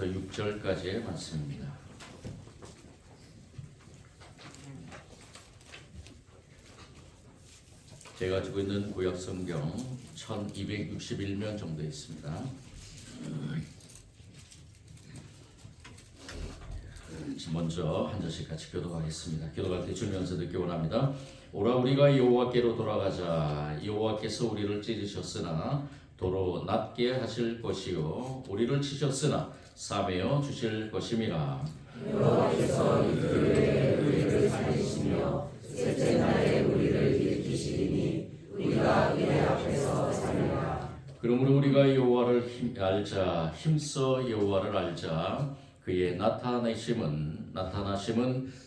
1절부터 6절까지의 말씀입니다. 제가 가지고 있는 구약 성경 1261면 정도 있습니다. 먼저 한 절씩 같이 교독하겠습니다. 교독할 때 주면서 듣기 원합니다. 오라 우리가 여호와께로 돌아가자. 여호와께서 우리를 찢으셨으나 도로 낮게 하실 것이요 우리를 치셨으나 싸매어 주실 것임이라. 여호와께서 이틀에 우리를 살리시며 셋째 날에 우리를 일으키시리니 우리가 그의 앞에서 살리라. 그러므로 우리가 여호와를 알자. 힘써 여호와를 알자. 그의 나타나심은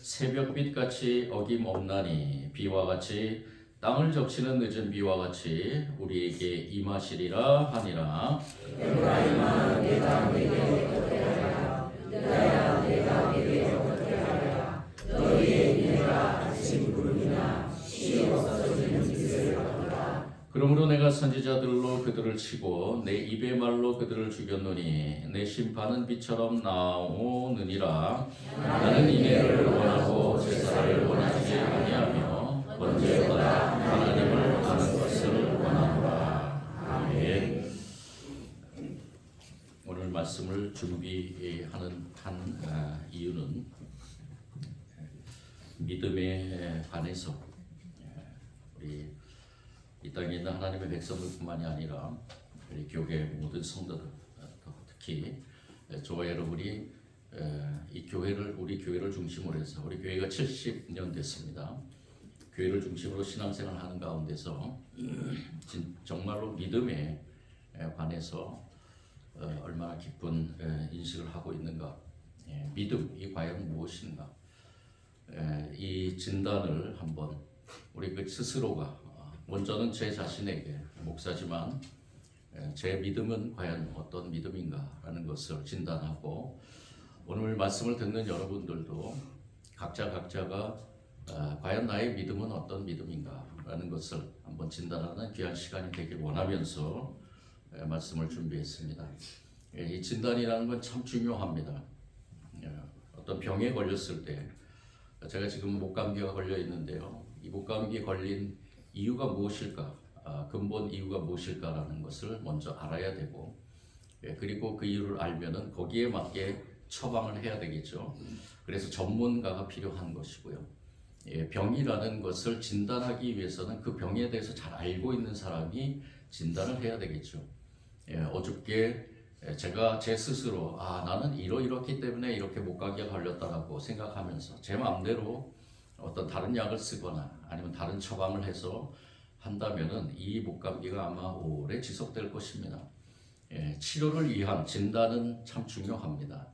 새벽빛같이 어김없나니 비와 같이 땅을 적시는 늦은 비와 같이 우리에게 임하시리라 하니라. 에브라임아 내가 내게 어떻게 하랴. 유다야 내가 내게 어떻게 하랴. 너희의 인애가 아침 구름이나 시 없어지는 빛을 받으라. 그러므로 내가 선지자들로 그들을 치고 내 입의 말로 그들을 죽였노니 내 심판은 빛처럼 나오느니라. 나는 인애를 원하고 제사를 원하지 아니하며 번제보다 하나님을 아는 것을 원하노라. 아멘. 오늘 말씀을 준비하는 한 이유는 믿음에 관해서 우리 이 땅에 있는 하나님의 백성들뿐만이 아니라 우리 교회 모든 성도들, 특히 저와 여러분이 우리 교회를 중심으로 해서 우리 교회가 70년 됐습니다. 교회를 중심으로 신앙생활을 하는 가운데서 정말로 믿음에 관해서 얼마나 깊은 인식을 하고 있는가, 믿음이 과연 무엇인가, 이 진단을 한번 우리 스스로가 먼저는 제 자신에게 목사지만 제 믿음은 과연 어떤 믿음인가라는 것을 진단하고 오늘 말씀을 듣는 여러분들도 각자가 과연 나의 믿음은 어떤 믿음인가라는 것을 한번 진단하는 귀한 시간이 되길 원하면서 말씀을 준비했습니다. 이 진단이라는 건 참 중요합니다. 어떤 병에 걸렸을 때 제가 지금 목감기가 걸려 있는데요. 이 목감기에 걸린 이유가 무엇일까? 근본 이유가 무엇일까라는 것을 먼저 알아야 되고 그리고 그 이유를 알면은 거기에 맞게 처방을 해야 되겠죠. 그래서 전문가가 필요한 것이고요. 병이라는 것을 진단하기 위해서는 그 병에 대해서 잘 알고 있는 사람이 진단을 해야 되겠죠. 어저께 제가 제 스스로 나는 이렇기 때문에 이렇게 목감기가 걸렸다라고 생각하면서 제 마음대로 어떤 다른 약을 쓰거나 아니면 다른 처방을 해서 한다면은 이 목감기가 아마 오래 지속될 것입니다. 치료를 위한 진단은 참 중요합니다.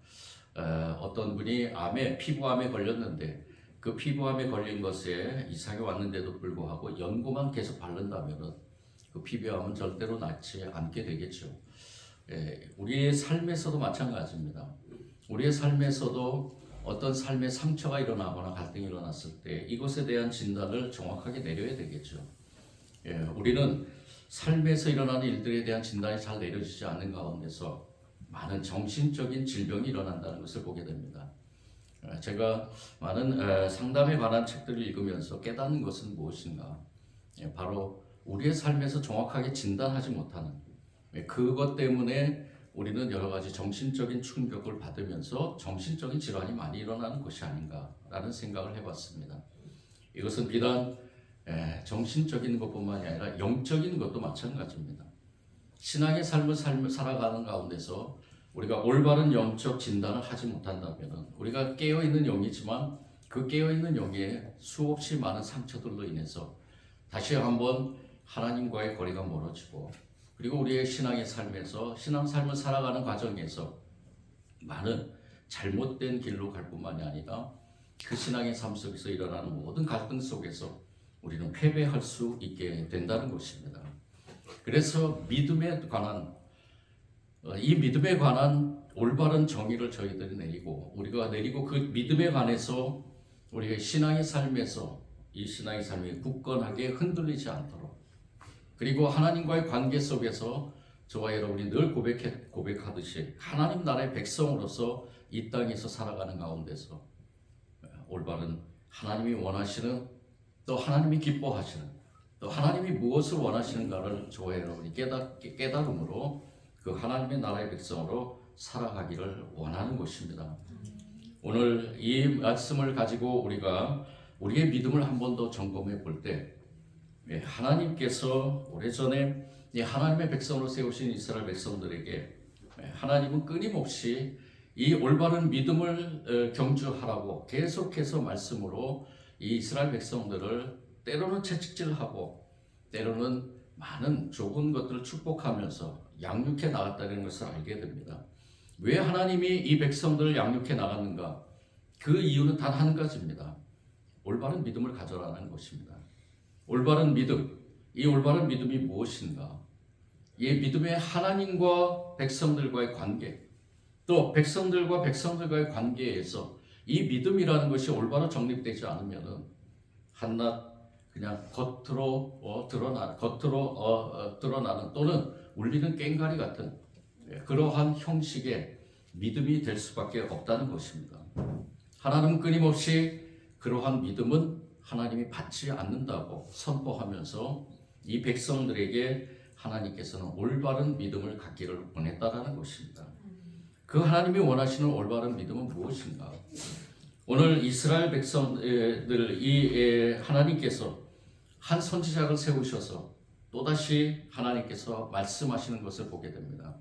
어떤 분이 피부암에 걸렸는데 그 피부암에 걸린 것에 이상이 왔는데도 불구하고 연고만 계속 바른다면은 그 피부암은 절대로 낫지 않게 되겠죠. 우리의 삶에서도 마찬가지입니다. 우리의 삶에서도 어떤 삶의 상처가 일어나거나 갈등이 일어났을 때 이것에 대한 진단을 정확하게 내려야 되겠죠. 우리는 삶에서 일어나는 일들에 대한 진단이 잘 내려지지 않는 가운데서 많은 정신적인 질병이 일어난다는 것을 보게 됩니다. 제가 많은 상담에 관한 책들을 읽으면서 깨닫는 것은 무엇인가? 바로 우리의 삶에서 정확하게 진단하지 못하는 그것 때문에 우리는 여러 가지 정신적인 충격을 받으면서 정신적인 질환이 많이 일어나는 것이 아닌가라는 생각을 해봤습니다. 이것은 비단 정신적인 것뿐만이 아니라 영적인 것도 마찬가지입니다. 신앙의 삶을 살아가는 가운데서 우리가 올바른 영적 진단을 하지 못한다면 우리가 깨어있는 영이지만 그 깨어있는 영에 수없이 많은 상처들로 인해서 다시 한번 하나님과의 거리가 멀어지고 그리고 우리의 신앙의 삶에서 신앙 삶을 살아가는 과정에서 많은 잘못된 길로 갈 뿐만이 아니라 그 신앙의 삶 속에서 일어나는 모든 갈등 속에서 우리는 패배할 수 있게 된다는 것입니다. 그래서 이 믿음에 관한 올바른 정의를 저희들이 우리가 내리고 그 믿음에 관해서 우리의 신앙의 삶에서 이 신앙의 삶이 굳건하게 흔들리지 않도록 그리고 하나님과의 관계 속에서 저와 여러분이 늘 고백하듯이 하나님 나라의 백성으로서 이 땅에서 살아가는 가운데서 올바른 하나님이 원하시는, 또 하나님이 기뻐하시는, 또 하나님이 무엇을 원하시는가를 저와 여러분이 깨달음으로 그 하나님의 나라의 백성으로 살아가기를 원하는 것입니다. 오늘 이 말씀을 가지고 우리가 우리의 믿음을 한 번 더 점검해 볼 때, 하나님께서 오래전에 이 하나님의 백성으로 세우신 이스라엘 백성들에게 하나님은 끊임없이 이 올바른 믿음을 경주하라고 계속해서 말씀으로 이 이스라엘 백성들을 때로는 채찍질하고 때로는 많은 좋은 것들을 축복하면서 양육해 나갔다는 것을 알게 됩니다. 왜 하나님이 이 백성들을 양육해 나갔는가? 그 이유는 단 한 가지입니다. 올바른 믿음을 가져라는 것입니다. 올바른 믿음, 이 올바른 믿음이 무엇인가? 이 믿음의 하나님과 백성들과의 관계, 또 백성들과의 관계에서 이 믿음이라는 것이 올바로 정립되지 않으면은 한낱 그냥 겉으로 드러나는 또는 울리는 꽹과리 같은 그러한 형식의 믿음이 될 수밖에 없다는 것입니다. 하나님은 끊임없이 그러한 믿음은 하나님이 받지 않는다고 선포하면서 이 백성들에게 하나님께서는 올바른 믿음을 갖기를 원했다라는 것입니다. 그 하나님이 원하시는 올바른 믿음은 무엇인가? 오늘 이스라엘 백성들 하나님께서 한 선지자를 세우셔서 또다시 하나님께서 말씀하시는 것을 보게 됩니다.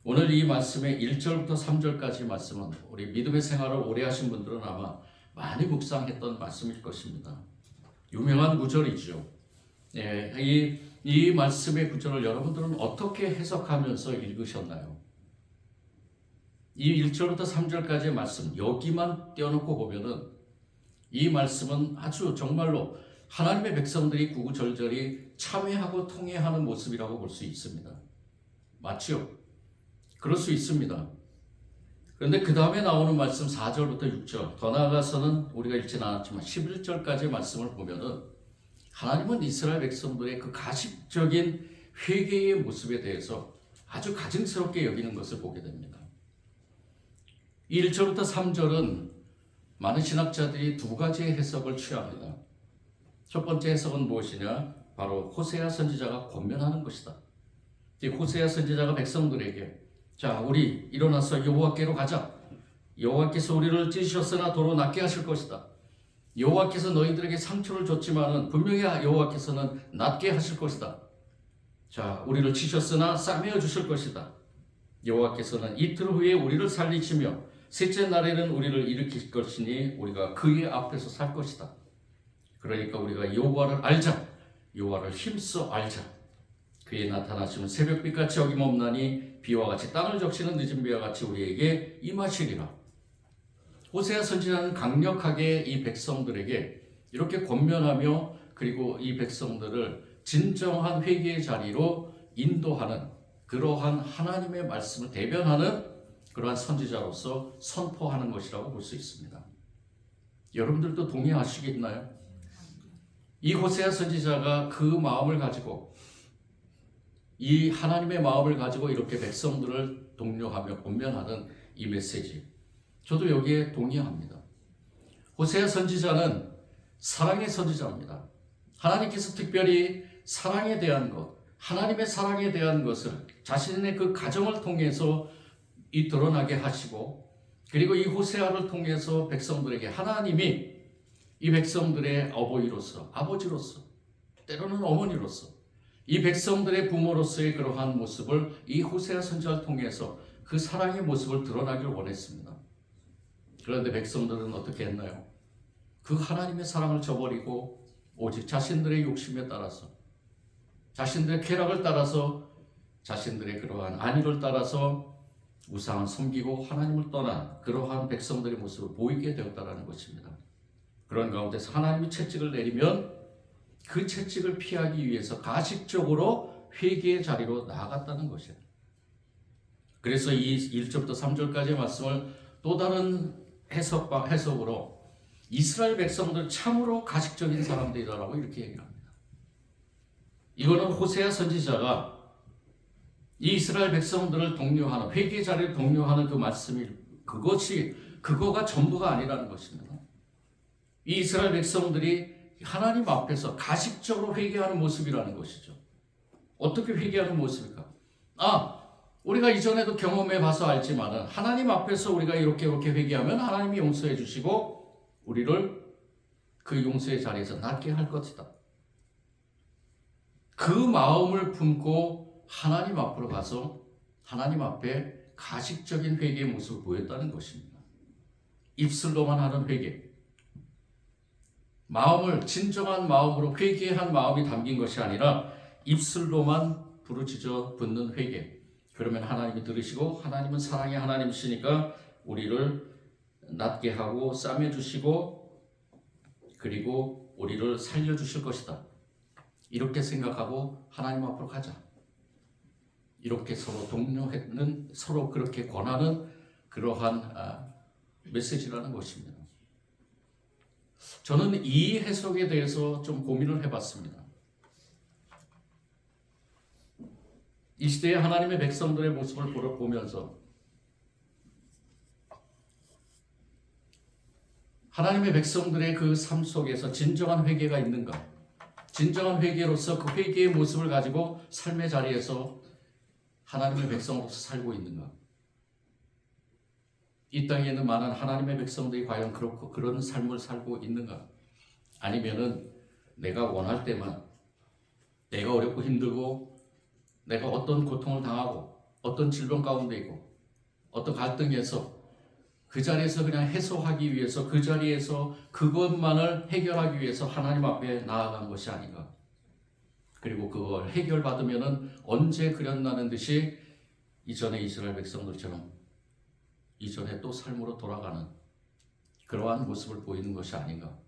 오늘 이 말씀의 1절부터 3절까지 말씀은 우리 믿음의 생활을 오래 하신 분들은 아마 많이 묵상했던 말씀일 것입니다. 유명한 구절이죠. 이 말씀의 구절을 여러분들은 어떻게 해석하면서 읽으셨나요? 이 1절부터 3절까지의 말씀, 여기만 떼어놓고 보면은 이 말씀은 아주 정말로 하나님의 백성들이 구구절절히 참회하고 통회하는 모습이라고 볼 수 있습니다. 맞죠? 그럴 수 있습니다. 그런데 그 다음에 나오는 말씀 4절부터 6절, 더 나아가서는 우리가 읽지는 않았지만 11절까지의 말씀을 보면은 하나님은 이스라엘 백성들의 그 가식적인 회개의 모습에 대해서 아주 가증스럽게 여기는 것을 보게 됩니다. 이 1절부터 3절은 많은 신학자들이 두 가지의 해석을 취합니다. 첫 번째 해석은 무엇이냐? 바로 호세아 선지자가 권면하는 것이다. 이 호세아 선지자가 백성들에게 자, 우리 일어나서 여호와께로 가자. 여호와께서 우리를 찢으셨으나 도로 낫게 하실 것이다. 여호와께서 너희들에게 상처를 줬지만은 분명히 여호와께서는 낫게 하실 것이다. 자, 우리를 치셨으나 싸매어 주실 것이다. 여호와께서는 이틀 후에 우리를 살리시며 셋째 날에는 우리를 일으킬 것이니 우리가 그의 앞에서 살 것이다. 그러니까 우리가 여호와를 알자. 여호와를 힘써 알자. 그의 나타나심은 새벽빛같이 어김없나니 비와 같이 땅을 적시는 늦은 비와 같이 우리에게 임하시리라. 호세아 선지자는 강력하게 이 백성들에게 이렇게 권면하며 그리고 이 백성들을 진정한 회개의 자리로 인도하는 그러한 하나님의 말씀을 대변하는 그러한 선지자로서 선포하는 것이라고 볼 수 있습니다. 여러분들도 동의하시겠나요? 이 호세아 선지자가 그 마음을 가지고 이 하나님의 마음을 가지고 이렇게 백성들을 독려하며 권면하는 이 메시지, 저도 여기에 동의합니다. 호세아 선지자는 사랑의 선지자입니다. 하나님께서 특별히 사랑에 대한 것, 하나님의 사랑에 대한 것을 자신의 그 가정을 통해서 드러나게 하시고, 그리고 이 호세아를 통해서 백성들에게 하나님이 이 백성들의 어버이로서, 아버지로서, 때로는 어머니로서, 이 백성들의 부모로서의 그러한 모습을 이 호세아 선지자를 통해서 그 사랑의 모습을 드러나길 원했습니다. 그런데 백성들은 어떻게 했나요? 그 하나님의 사랑을 저버리고 오직 자신들의 욕심에 따라서, 자신들의 쾌락을 따라서, 자신들의 그러한 안위를 따라서 우상을 섬기고 하나님을 떠난 그러한 백성들의 모습을 보이게 되었다는 것입니다. 그런 가운데서 하나님이 채찍을 내리면 그 채찍을 피하기 위해서 가식적으로 회개의 자리로 나아갔다는 것이에요. 그래서 이 1절부터 3절까지의 말씀을 또 다른 해석으로 이스라엘 백성들 참으로 가식적인 사람들이라고 이렇게 얘기합니다. 이거는 호세아 선지자가 이 이스라엘 백성들을 독려하는 회개 자리를 독려하는 그 말씀이 그거가 전부가 아니라는 것입니다. 이 이스라엘 백성들이 하나님 앞에서 가식적으로 회개하는 모습이라는 것이죠. 어떻게 회개하는 모습일까? 우리가 이전에도 경험해 봐서 알지만은 하나님 앞에서 우리가 이렇게 회개하면 하나님이 용서해 주시고 우리를 그 용서의 자리에서 낫게 할 것이다. 그 마음을 품고 하나님 앞으로 가서 하나님 앞에 가식적인 회개의 모습을 보였다는 것입니다. 입술로만 하는 회개, 마음을 진정한 마음으로 회개한 마음이 담긴 것이 아니라 입술로만 부르짖어 붓는 회개. 그러면 하나님이 들으시고 하나님은 사랑의 하나님이시니까 우리를 낫게 하고 싸매주시고 그리고 우리를 살려주실 것이다. 이렇게 생각하고 하나님 앞으로 가자. 이렇게 서로 독려하는, 서로 그렇게 권하는 그러한 메시지라는 것입니다. 저는 이 해석에 대해서 좀 고민을 해봤습니다. 이 시대의 하나님의 백성들의 모습을 보면서 하나님의 백성들의 그 삶 속에서 진정한 회개가 있는가? 진정한 회개로서 그 회개의 모습을 가지고 삶의 자리에서 하나님의 백성으로서 살고 있는가? 이 땅에 있는 많은 하나님의 백성들이 과연 그런 삶을 살고 있는가? 아니면은 내가 원할 때만, 내가 어렵고 힘들고 내가 어떤 고통을 당하고 어떤 질병 가운데 있고 어떤 갈등에서 그 자리에서 그냥 해소하기 위해서 그 자리에서 그것만을 해결하기 위해서 하나님 앞에 나아간 것이 아닌가. 그리고 그걸 해결받으면은 언제 그렸나는 듯이 이전의 이스라엘 백성들처럼 이전에 또 삶으로 돌아가는 그러한 모습을 보이는 것이 아닌가.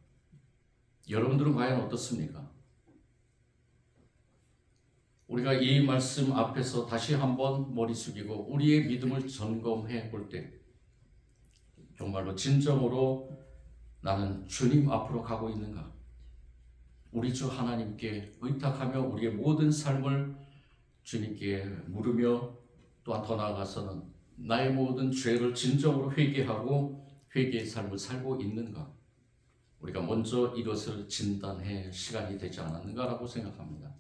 여러분들은 과연 어떻습니까? 우리가 이 말씀 앞에서 다시 한번 머리 숙이고 우리의 믿음을 점검해 볼 때 정말로 진정으로 나는 주님 앞으로 가고 있는가? 우리 주 하나님께 의탁하며 우리의 모든 삶을 주님께 물으며 또한 더 나아가서는 나의 모든 죄를 진정으로 회개하고 회개의 삶을 살고 있는가? 우리가 먼저 이것을 진단할 시간이 되지 않았는가라고 생각합니다.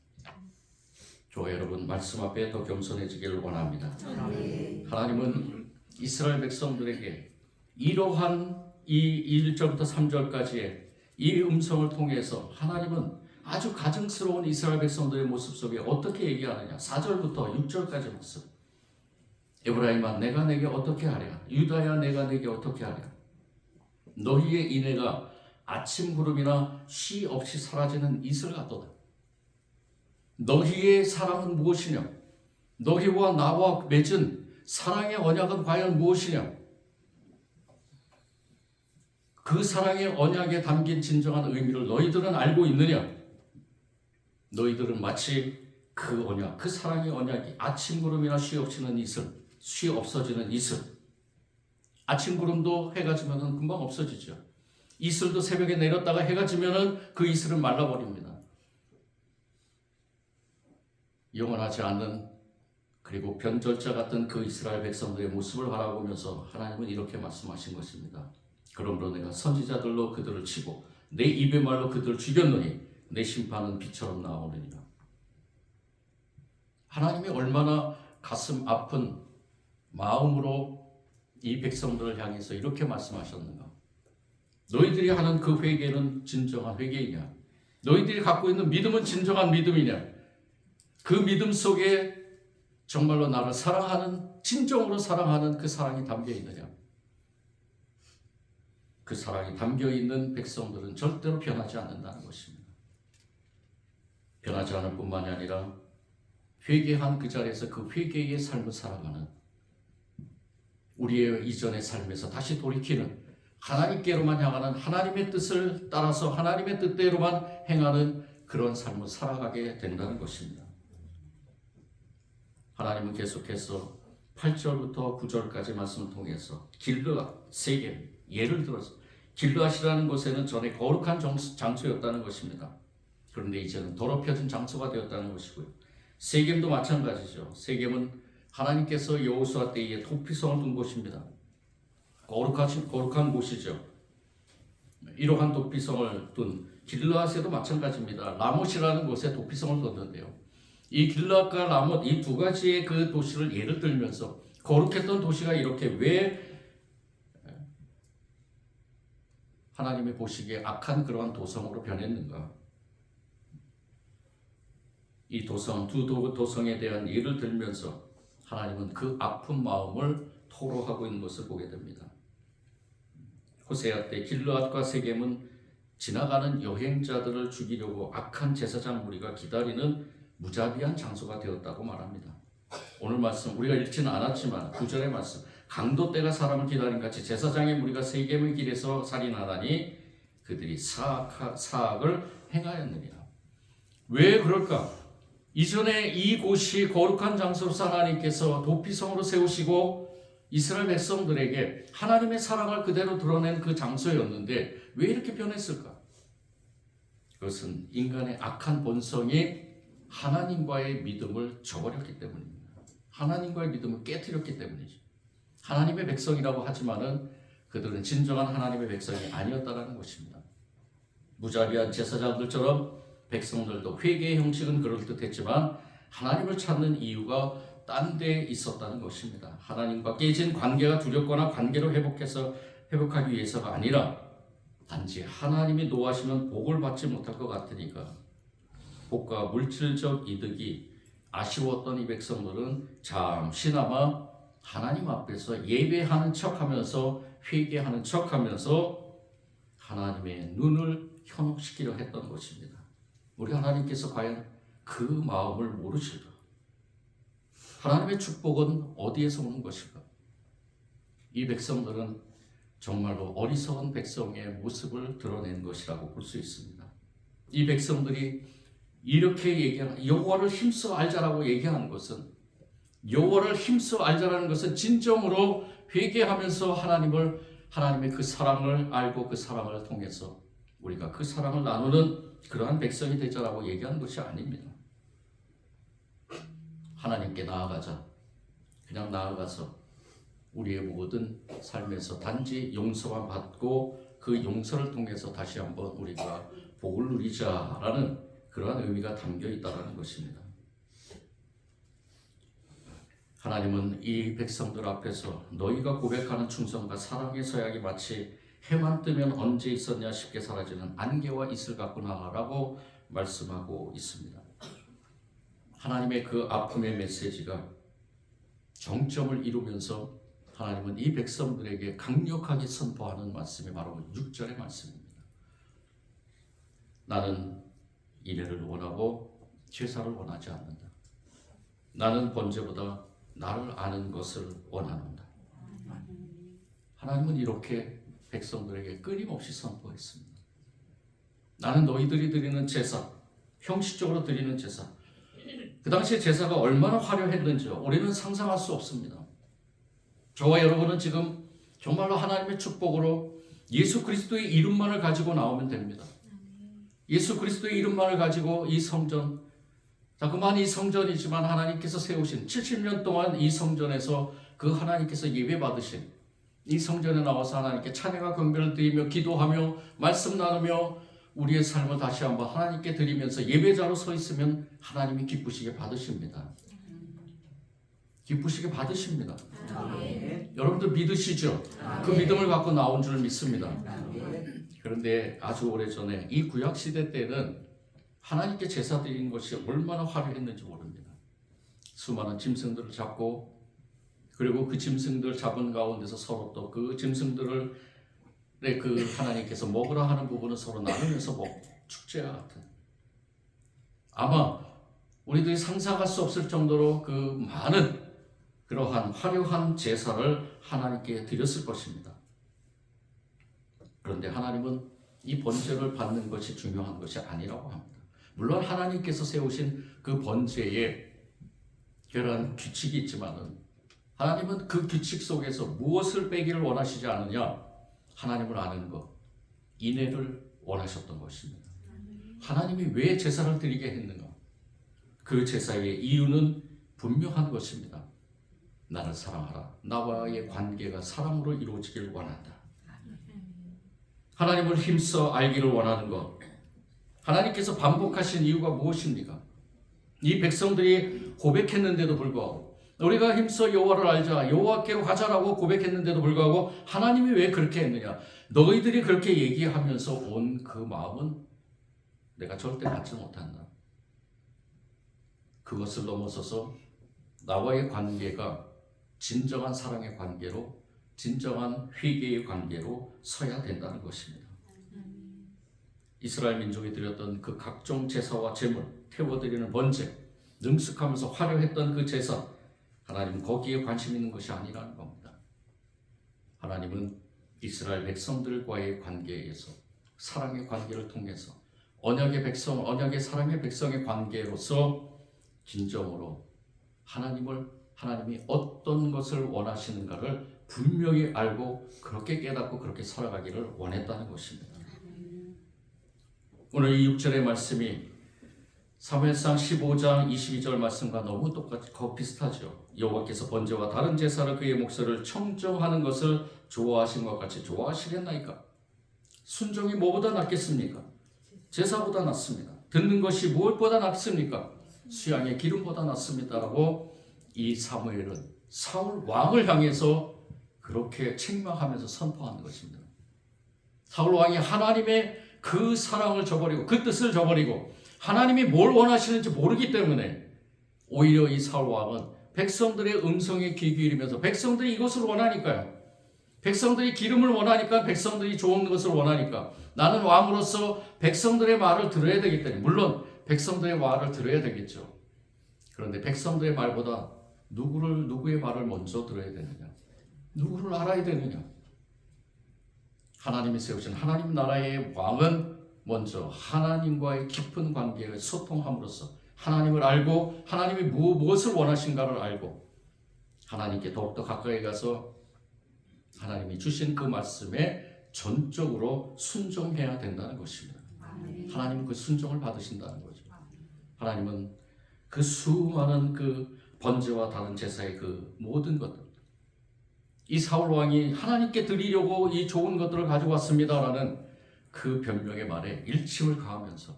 저 여러분 말씀 앞에 더 겸손해지기를 원합니다. 하나님은 이스라엘 백성들에게 이러한 이 1절부터 3절까지의 이 음성을 통해서 하나님은 아주 가증스러운 이스라엘 백성들의 모습 속에 어떻게 얘기하느냐. 4절부터 6절까지 말씀. 에브라임아 내가 내게 어떻게 하랴. 유다야 내가 내게 어떻게 하랴. 너희의 인애가 아침 구름이나 쉬 없이 사라지는 이슬 같도다. 너희의 사랑은 무엇이냐? 너희와 나와 맺은 사랑의 언약은 과연 무엇이냐? 그 사랑의 언약에 담긴 진정한 의미를 너희들은 알고 있느냐? 너희들은 마치 그 언약, 그 사랑의 언약이 아침 구름이나 쉬 없이는 이슬, 쉬 없어지는 이슬. 아침 구름도 해가 지면은 금방 없어지죠. 이슬도 새벽에 내렸다가 해가 지면은 그 이슬은 말라버립니다. 영원하지 않는 그리고 변절자 같은 그 이스라엘 백성들의 모습을 바라보면서 하나님은 이렇게 말씀하신 것입니다. 그러므로 내가 선지자들로 그들을 치고 내 입의 말로 그들을 죽였노니 내 심판은 비처럼 나오느니라. 하나님이 얼마나 가슴 아픈 마음으로 이 백성들을 향해서 이렇게 말씀하셨는가. 너희들이 하는 그 회개는 진정한 회개이냐? 너희들이 갖고 있는 믿음은 진정한 믿음이냐? 그 믿음 속에 정말로 나를 사랑하는, 진정으로 사랑하는 그 사랑이 담겨 있느냐? 그 사랑이 담겨 있는 백성들은 절대로 변하지 않는다는 것입니다. 변하지 않을 뿐만이 아니라 회개한 그 자리에서 그 회개의 삶을 살아가는 우리의 이전의 삶에서 다시 돌이키는 하나님께로만 향하는 하나님의 뜻을 따라서 하나님의 뜻대로만 행하는 그런 삶을 살아가게 된다는 것입니다. 하나님은 계속해서 8절부터 9절까지 말씀을 통해서 길르앗, 세겜, 예를 들어서 길르앗이라는 곳에는 전에 거룩한 장소였다는 것입니다. 그런데 이제는 더럽혀진 장소가 되었다는 것이고요. 세겜도 마찬가지죠. 세겜은 하나님께서 여호수아 때에 도피성을 둔 곳입니다. 거룩한 곳이죠. 이러한 도피성을 둔 길르앗에도 마찬가지입니다. 라못이라는 곳에 도피성을 뒀는데요. 이 길르앗과 라못 이 두 가지의 그 도시를 예를 들면서 거룩했던 도시가 이렇게 왜 하나님이 보시기에 악한 그러한 도성으로 변했는가? 이 도성, 두 도성에 대한 예를 들면서 하나님은 그 아픈 마음을 토로하고 있는 것을 보게 됩니다. 호세아 때 길르앗과 세겜은 지나가는 여행자들을 죽이려고 악한 제사장 무리가 기다리는 무자비한 장소가 되었다고 말합니다. 오늘 말씀 우리가 읽지는 않았지만 9절의 말씀 강도 떼가 사람을 기다린 같이 제사장의 무리가 세겜의 길에서 살인하다니 그들이 사악을 행하였느니라. 왜 그럴까? 이전에 이곳이 거룩한 장소로서 하나님께서 도피성으로 세우시고 이스라엘 백성들에게 하나님의 사랑을 그대로 드러낸 그 장소였는데 왜 이렇게 변했을까? 그것은 인간의 악한 본성이 하나님과의 믿음을 저버렸기 때문입니다. 하나님과의 믿음을 깨뜨렸기 때문이죠. 하나님의 백성이라고 하지만은 그들은 진정한 하나님의 백성이 아니었다라는 것입니다. 무자비한 제사장들처럼 백성들도 회개의 형식은 그럴듯했지만 하나님을 찾는 이유가 딴 데 있었다는 것입니다. 하나님과 깨진 관계가 두렵거나 관계를 회복하기 위해서가 아니라 단지 하나님이 노하시면 복을 받지 못할 것 같으니까 복과 물질적 이득이 아쉬웠던 이 백성들은 잠시나마 하나님 앞에서 예배하는 척하면서 회개하는 척하면서 하나님의 눈을 현혹시키려 했던 것입니다. 우리 하나님께서 과연 그 마음을 모르실까? 하나님의 축복은 어디에서 오는 것일까? 이 백성들은 정말로 어리석은 백성의 모습을 드러낸 것이라고 볼 수 있습니다. 이 백성들이 이렇게 얘기하는 여호와를 힘써 알자라고 얘기하는 것은 여호와를 힘써 알자라는 것은 진정으로 회개하면서 하나님의 그 사랑을 알고 그 사랑을 통해서 우리가 그 사랑을 나누는 그러한 백성이 되자라고 얘기하는 것이 아닙니다. 하나님께 나아가자. 그냥 나아가서 우리의 모든 삶에서 단지 용서만 받고 그 용서를 통해서 다시 한번 우리가 복을 누리자라는 그러한 의미가 담겨 있다는 것입니다. 하나님은 이 백성들 앞에서 너희가 고백하는 충성과 사랑의 서약이 마치 해만 뜨면 언제 있었냐 쉽게 사라지는 안개와 이슬 같구나라고 말씀하고 있습니다. 하나님의 그 아픔의 메시지가 정점을 이루면서 하나님은 이 백성들에게 강력하게 선포하는 말씀이 바로 6절의 말씀입니다. 나는 인애를 원하고 제사를 원하지 않는다. 나는 번제보다 나를 아는 것을 원하는다. 하나님은 이렇게 백성들에게 끊임없이 선포했습니다. 나는 너희들이 드리는 제사, 형식적으로 드리는 제사, 그 당시에 제사가 얼마나 화려했는지 우리는 상상할 수 없습니다. 저와 여러분은 지금 정말로 하나님의 축복으로 예수 그리스도의 이름만을 가지고 나오면 됩니다. 예수 그리스도의 이름만을 가지고 이 성전, 자그마한 이 성전이지만 하나님께서 세우신 70년 동안 이 성전에서 그 하나님께서 예배 받으신 이 성전에 나와서 하나님께 찬양과 경배를 드리며 기도하며 말씀 나누며 우리의 삶을 다시 한번 하나님께 드리면서 예배자로 서 있으면 하나님이 기쁘시게 받으십니다. 기쁘시게 받으십니다. 여러분들 믿으시죠? 그 믿음을 갖고 나온 줄 믿습니다. 그런데 아주 오래전에 이 구약시대 때는 하나님께 제사 드리는 것이 얼마나 화려했는지 모릅니다. 수많은 짐승들을 잡고 그리고 그 짐승들 잡은 가운데서 서로 또 그 짐승들을 그 하나님께서 먹으라 하는 부분은 서로 나누면서 먹고 축제와 같은, 아마 우리들이 상상할 수 없을 정도로 그 많은 그러한 화려한 제사를 하나님께 드렸을 것입니다. 그런데 하나님은 이 번제를 받는 것이 중요한 것이 아니라고 합니다. 물론 하나님께서 세우신 그 번제에 그러한 규칙이 있지만은 하나님은 그 규칙 속에서 무엇을 빼기를 원하시지 않느냐? 하나님을 아는 것, 인애를 원하셨던 것입니다. 하나님이 왜 제사를 드리게 했는가? 그 제사의 이유는 분명한 것입니다. 나를 사랑하라. 나와의 관계가 사랑으로 이루어지길 원한다. 하나님을 힘써 알기를 원하는 것. 하나님께서 반복하신 이유가 무엇입니까? 이 백성들이 고백했는데도 불구하고, 우리가 힘써 여호와를 알자, 여호와께로 가자라고 고백했는데도 불구하고 하나님이 왜 그렇게 했느냐? 너희들이 그렇게 얘기하면서 온 그 마음은 내가 절대 갖지 못한다. 그것을 넘어서서 나와의 관계가 진정한 사랑의 관계로, 진정한 회개의 관계로 서야 된다는 것입니다. 이스라엘 민족이 드렸던 그 각종 제사와 제물, 태워드리는 번제, 능숙하면서 화려했던 그 제사, 하나님은 거기에 관심 있는 것이 아니라는 겁니다. 하나님은 이스라엘 백성들과의 관계에서, 사랑의 관계를 통해서, 언약의 백성, 언약의 사랑의 백성의 관계로서 진정으로 하나님이 어떤 것을 원하시는가를 분명히 알고 그렇게 깨닫고 그렇게 살아가기를 원했다는 것입니다. 오늘 이 6절의 말씀이 사무엘상 15장 22절 말씀과 너무 똑같이 비슷하죠. 여호와께서 번제와 다른 제사를 그의 목소리를 청정하는 것을 좋아하신 것 같이 좋아하시겠나이까? 순종이 뭐보다 낫겠습니까? 제사보다 낫습니다. 듣는 것이 무엇보다 낫습니까? 수양의 기름보다 낫습니다라고 이 사무엘은 사울 왕을 향해서 그렇게 책망하면서 선포하는 것입니다. 사울 왕이 하나님의 그 사랑을 저버리고 그 뜻을 저버리고 하나님이 뭘 원하시는지 모르기 때문에 오히려 이 사울 왕은 백성들의 음성에 귀 기울이면서 백성들이 이것을 원하니까요. 백성들이 기름을 원하니까, 백성들이 좋은 것을 원하니까 나는 왕으로서 백성들의 말을 들어야 되기 때문에, 물론 백성들의 말을 들어야 되겠죠. 그런데 백성들의 말보다 누구의 말을 먼저 들어야 되느냐? 누구를 알아야 되느냐? 하나님이 세우신 하나님 나라의 왕은 먼저 하나님과의 깊은 관계를 소통함으로써 하나님을 알고 하나님이 무엇을 원하신가를 알고 하나님께 더욱더 가까이 가서 하나님이 주신 그 말씀에 전적으로 순종해야 된다는 것입니다. 하나님은 그 순종을 받으신다는 거죠. 하나님은 그 수많은 그 번제와 다른 제사의 그 모든 것들, 이 사울 왕이 하나님께 드리려고 이 좋은 것들을 가지고 왔습니다라는 그 변명의 말에 일침을 가하면서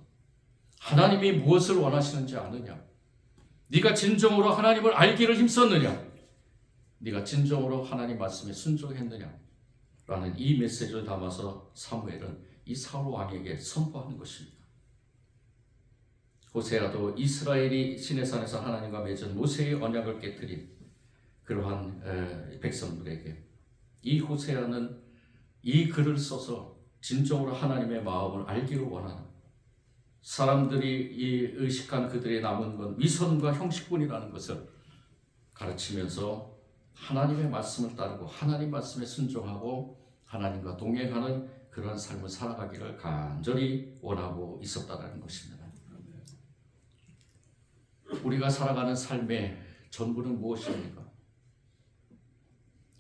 하나님이 무엇을 원하시는지 아느냐? 네가 진정으로 하나님을 알기를 힘썼느냐? 네가 진정으로 하나님 말씀에 순종했느냐? 라는 이 메시지를 담아서 사무엘은 이 사울 왕에게 선포하는 것입니다. 호세아도 이스라엘이 시내산에서 하나님과 맺은 모세의 언약을 깨뜨린 그러한 백성들에게 이 호세아는 이 글을 써서 진정으로 하나님의 마음을 알기를 원하는, 사람들이 이 의식한 그들의 남은 건 위선과 형식뿐이라는 것을 가르치면서 하나님의 말씀을 따르고 하나님 말씀에 순종하고 하나님과 동행하는 그런 삶을 살아가기를 간절히 원하고 있었다는 것입니다. 우리가 살아가는 삶의 전부는 무엇입니까?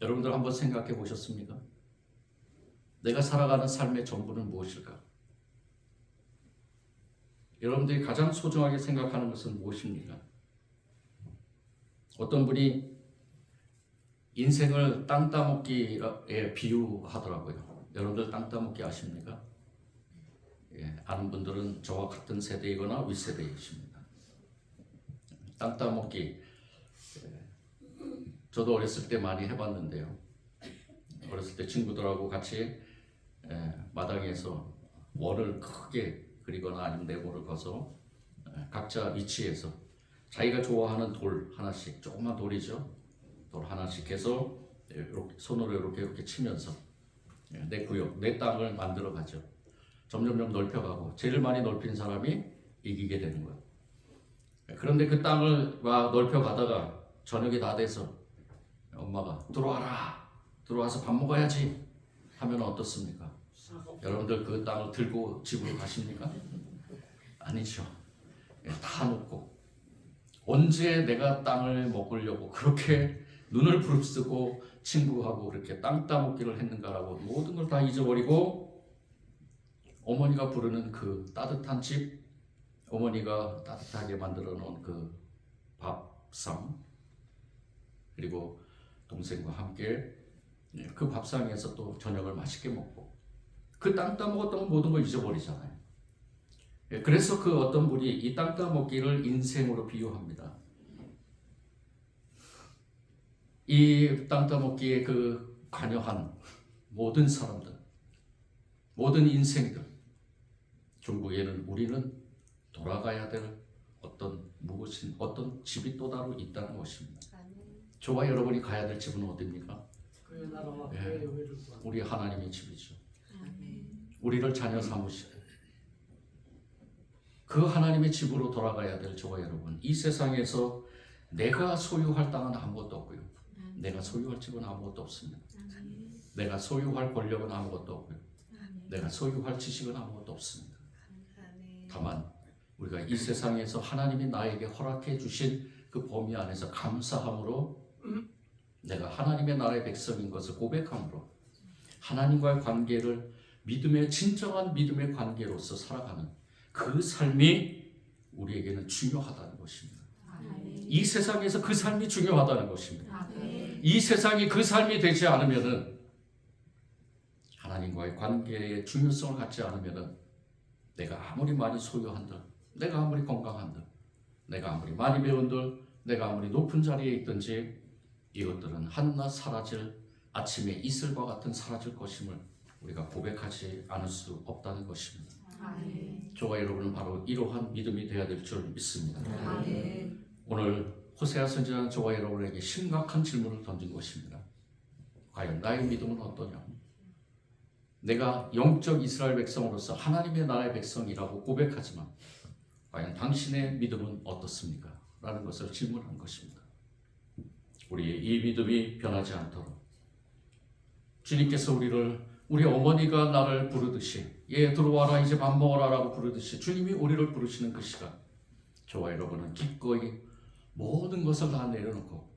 여러분들 한번 생각해 보셨습니까? 내가 살아가는 삶의 전부는 무엇일까? 여러분들이 가장 소중하게 생각하는 것은 무엇입니까? 어떤 분이 인생을 땅 따먹기에 비유하더라고요. 여러분들 땅 따먹기 아십니까? 아는 분들은 저와 같은 세대이거나 윗세대이십니다. 땅 따먹기, 저도 어렸을 때 많이 해봤는데요. 어렸을 때 친구들하고 같이 마당에서 원을 크게 그리거나 아니면 네모를 그어서 각자 위치에서 자기가 좋아하는 돌 하나씩, 조그만 돌이죠. 돌 하나씩 해서 이렇게 손으로 이렇게 치면서 내 구역, 내 땅을 만들어 가죠. 점점점 넓혀가고 제일 많이 넓힌 사람이 이기게 되는 거예요. 그런데 그 땅을 막 넓혀가다가 저녁이 다 돼서 엄마가 들어와서 밥 먹어야지 하면 어떻습니까? 여러분들 그 땅을 들고 집으로 가십니까? 아니죠. 다 놓고 언제 내가 땅을 먹으려고 그렇게 눈을 부릅쓰고 친구하고 그렇게 땅 따먹기를 했는가라고 모든 걸 다 잊어버리고 어머니가 부르는 그 따뜻한 집, 어머니가 따뜻하게 만들어 놓은 그 밥상, 그리고 동생과 함께 그 밥상에서 또 저녁을 맛있게 먹고 그 땅 따먹었던 모든 걸 잊어버리잖아요. 그래서 그 어떤 분이 이 땅 따먹기를 인생으로 비유합니다. 이 땅 따먹기에 그 관여한 모든 사람들, 모든 인생들, 결국에는 우리는 돌아가야 될 어떤 집이 또 다른 있다는 것입니다. 저와 여러분이 가야 될 집은 어디입니까? 그의 나라와 예. 그의 의를 우리 하나님의 집이죠. 우리를 자녀 삼으시고 그 하나님의 집으로 돌아가야 될 저와 여러분, 이 세상에서 내가 소유할 땅은 아무것도 없고요. 내가 소유할 집은 아무것도 없습니다. 내가 소유할 권력은 아무것도 없고요. 내가 소유할 지식은 아무것도 없습니다. 다만 우리가 이 세상에서 하나님이 나에게 허락해 주신 그 범위 안에서 감사함으로 내가 하나님의 나라의 백성인 것을 고백함으로 하나님과의 관계를 진정한 믿음의 관계로서 살아가는 그 삶이 우리에게는 중요하다는 것입니다. 이 세상에서 그 삶이 중요하다는 것입니다. 이 세상이 그 삶이 되지 않으면은, 하나님과의 관계의 중요성을 갖지 않으면은, 내가 아무리 많이 소유한들, 내가 아무리 건강한들, 내가 아무리 많이 배운들, 내가 아무리 높은 자리에 있든지 이것들은 한낱 사라질, 아침에 이슬과 같은 사라질 것임을 우리가 고백하지 않을 수 없다는 것입니다. 저와 여러분은 바로 이러한 믿음이 되어야 될 줄 믿습니다. 오늘 호세아 선지자는 저와 여러분에게 심각한 질문을 던진 것입니다. 과연 나의 믿음은 어떠냐? 내가 영적 이스라엘 백성으로서 하나님의 나라의 백성이라고 고백하지만 과연 당신의 믿음은 어떻습니까? 라는 것을 질문한 것입니다. 우리의 이 믿음이 변하지 않도록 주님께서 우리 어머니가 나를 부르듯이, 얘 들어와라 이제 밥 먹어라 라고 부르듯이 주님이 우리를 부르시는 그 시간, 저와 여러분은 기꺼이 모든 것을 다 내려놓고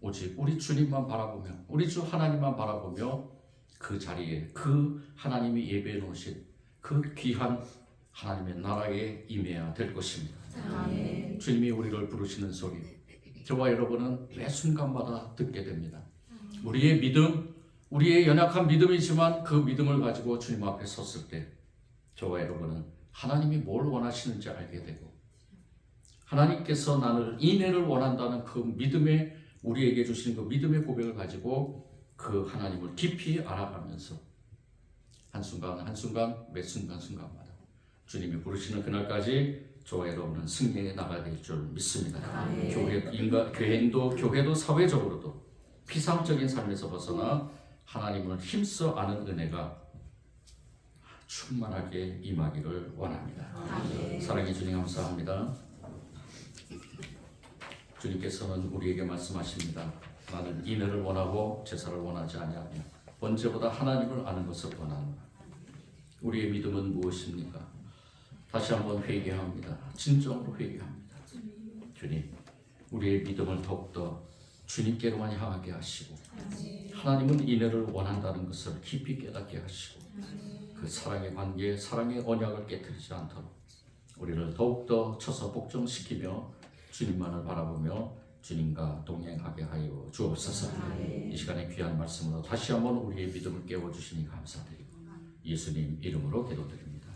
오직 우리 주님만 바라보며, 우리 주 하나님만 바라보며 그 자리에 그 하나님이 예배해 놓으신 그 귀한 하나님의 나라에 임해야 될 것입니다. 주님이 우리를 부르시는 소리, 저와 여러분은 매 순간마다 듣게 됩니다. 우리의 믿음, 우리의 연약한 믿음이지만 그 믿음을 가지고 주님 앞에 섰을 때 저와 여러분은 하나님이 뭘 원하시는지 알게 되고, 하나님께서 나를 인애를 원한다는 그 믿음에 우리에게 주신 그 믿음의 고백을 가지고 그 하나님을 깊이 알아가면서 한순간 한순간 매 순간순간마다 주님이 부르시는 그날까지 저와 여러분은 승리해 나가야 될 줄 믿습니다. 교회도 교회도 사회적으로도 피상적인 삶에서 벗어나 하나님을 힘써 아는 은혜가 충만하게 임하기를 원합니다. 사랑해 주님 감사합니다. 주님께서는 우리에게 말씀하십니다. 나는 인애를 원하고 제사를 원하지 아니하며 번제보다 하나님을 아는 것을 원하노라. 우리의 믿음은 무엇입니까? 다시 한번 회개합니다. 진정으로 회개합니다. 주님, 우리의 믿음을 더욱더 주님께로만 향하게 하시고, 하나님은 인애를 원한다는 것을 깊이 깨닫게 하시고, 그 사랑의 관계, 사랑의 언약을 깨뜨리지 않도록 우리를 더욱더 쳐서 복종시키며 주님만을 바라보며 주님과 동행하게 하여 주옵소서. 이 시간에 귀한 말씀으로 다시 한번 우리의 믿음을 깨워주시니 감사드리고 예수님 이름으로 기도드립니다.